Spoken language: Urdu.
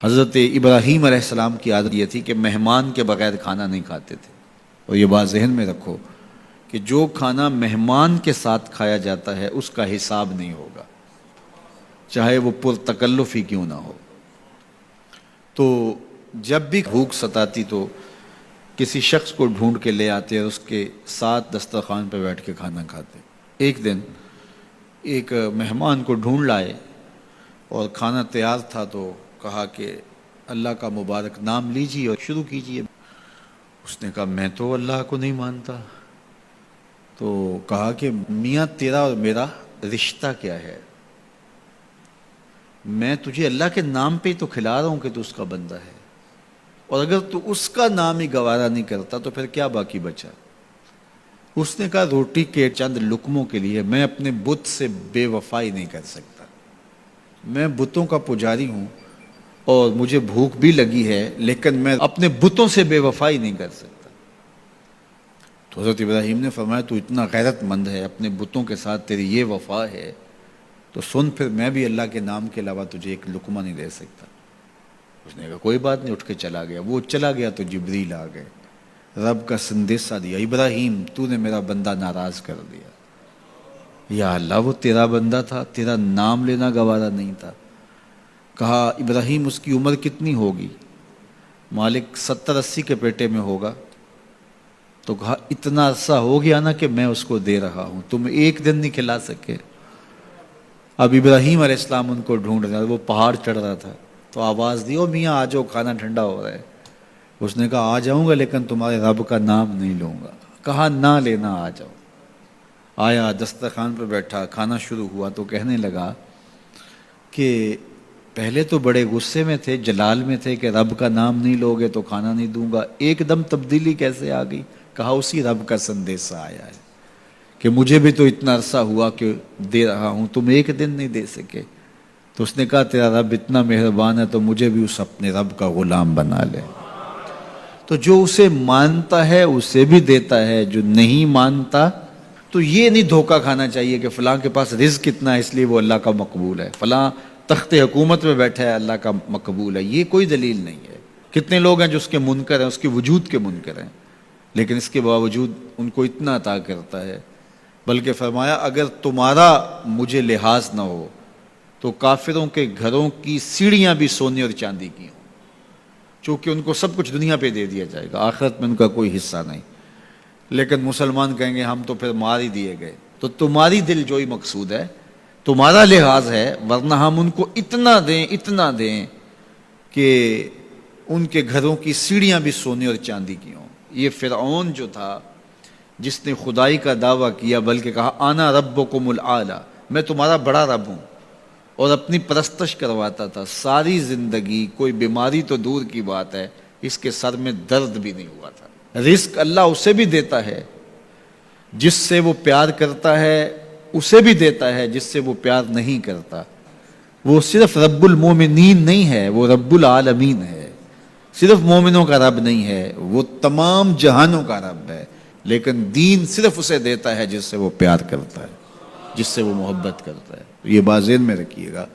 حضرت ابراہیم علیہ السلام کی عادت یہ تھی کہ مہمان کے بغیر کھانا نہیں کھاتے تھے. اور یہ بات ذہن میں رکھو کہ جو کھانا مہمان کے ساتھ کھایا جاتا ہے اس کا حساب نہیں ہوگا، چاہے وہ پرتکلف ہی کیوں نہ ہو. تو جب بھی بھوک ستاتی تو کسی شخص کو ڈھونڈ کے لے آتے اور اس کے ساتھ دسترخوان پہ بیٹھ کے کھانا کھاتے. ایک دن ایک مہمان کو ڈھونڈ لائے اور کھانا تیار تھا تو کہا کہ اللہ کا مبارک نام لیجیے اور شروع کیجیے. اس نے کہا میں تو اللہ کو نہیں مانتا. تو کہا کہ میاں تیرا اور میرا رشتہ کیا ہے؟ میں تجھے اللہ کے نام پہ ہی تو کھلا رہا ہوں کہ تو اس کا بندہ ہے، اور اگر تو اس کا نام ہی گوارا نہیں کرتا تو پھر کیا باقی بچا؟ اس نے کہا روٹی کے چند لقموں کے لیے میں اپنے بت سے بے وفائی نہیں کر سکتا. میں بتوں کا پجاری ہوں اور مجھے بھوک بھی لگی ہے، لیکن میں اپنے بتوں سے بے وفائی نہیں کر سکتا. تو حضرت ابراہیم نے فرمایا تو اتنا غیرت مند ہے، اپنے بتوں کے ساتھ تیری یہ وفا ہے، تو سن پھر میں بھی اللہ کے نام کے علاوہ تجھے ایک لقمہ نہیں دے سکتا. اس نے کہا کوئی بات نہیں، اٹھ کے چلا گیا. وہ چلا گیا تو جبریل آ گئے، رب کا سندیسہ دیا، ابراہیم تو نے میرا بندہ ناراض کر دیا. یا اللہ وہ تیرا بندہ تھا، تیرا نام لینا گوارا نہیں تھا. کہا ابراہیم اس کی عمر کتنی ہوگی؟ مالک 70-80 کے پیٹے میں ہوگا. تو کہا اتنا عرصہ ہو گیا نا کہ میں اس کو دے رہا ہوں، تم ایک دن نہیں کھلا سکے. اب ابراہیم علیہ السلام ان کو ڈھونڈ رہا، وہ پہاڑ چڑھ رہا تھا تو آواز دی او میاں آ جاؤ کھانا ٹھنڈا ہو رہا ہے. اس نے کہا آ جاؤں گا لیکن تمہارے رب کا نام نہیں لوں گا. کہا نہ لینا، آ جاؤ. آیا دسترخوان پہ بیٹھا، کھانا شروع ہوا تو کہنے لگا کہ پہلے تو بڑے غصے میں تھے، جلال میں تھے کہ رب کا نام نہیں لوگے تو کھانا نہیں دوں گا. ایک دم تبدیلی کیسے آ گئی؟ کہا اسی رب کا سندیسہ آیا ہے کہ مجھے بھی تو اتنا عرصہ ہوا کہ دے رہا ہوں، تم ایک دن نہیں دے سکے. تو اس نے کہا تیرا رب اتنا مہربان ہے تو مجھے بھی اس اپنے رب کا غلام بنا لے. تو جو اسے مانتا ہے اسے بھی دیتا ہے، جو نہیں مانتا تو یہ نہیں دھوکہ کھانا چاہیے کہ فلاں کے پاس رزق اتنا ہے اس لیے وہ اللہ کا مقبول ہے، فلاں تخت حکومت میں بیٹھا ہے اللہ کا مقبول ہے. یہ کوئی دلیل نہیں ہے. کتنے لوگ ہیں جو اس کے منکر ہیں، اس کے وجود کے منکر ہیں، لیکن اس کے باوجود ان کو اتنا عطا کرتا ہے. بلکہ فرمایا اگر تمہارا مجھے لحاظ نہ ہو تو کافروں کے گھروں کی سیڑھیاں بھی سونے اور چاندی کی ہوں، چونکہ ان کو سب کچھ دنیا پہ دے دیا جائے گا، آخرت میں ان کا کوئی حصہ نہیں. لیکن مسلمان کہیں گے ہم تو پھر مار ہی دیے گئے. تو تمہاری دل جوئی مقصود ہے، تمہارا لحاظ ہے، ورنہ ہم ان کو اتنا دیں کہ ان کے گھروں کی سیڑھیاں بھی سونے اور چاندی کی ہوں. یہ فرعون جو تھا جس نے خدائی کا دعویٰ کیا، بلکہ کہا آنا ربکم الاعلی، میں تمہارا بڑا رب ہوں، اور اپنی پرستش کرواتا تھا. ساری زندگی کوئی بیماری تو دور کی بات ہے اس کے سر میں درد بھی نہیں ہوا تھا. رزق اللہ اسے بھی دیتا ہے جس سے وہ پیار کرتا ہے، اسے بھی دیتا ہے جس سے وہ پیار نہیں کرتا. وہ صرف رب المومنین نہیں ہے، وہ رب العالمین ہے. صرف مومنوں کا رب نہیں ہے، وہ تمام جہانوں کا رب ہے. لیکن دین صرف اسے دیتا ہے جس سے وہ پیار کرتا ہے، جس سے وہ محبت کرتا ہے. یہ بات ذہن میں رکھیے گا.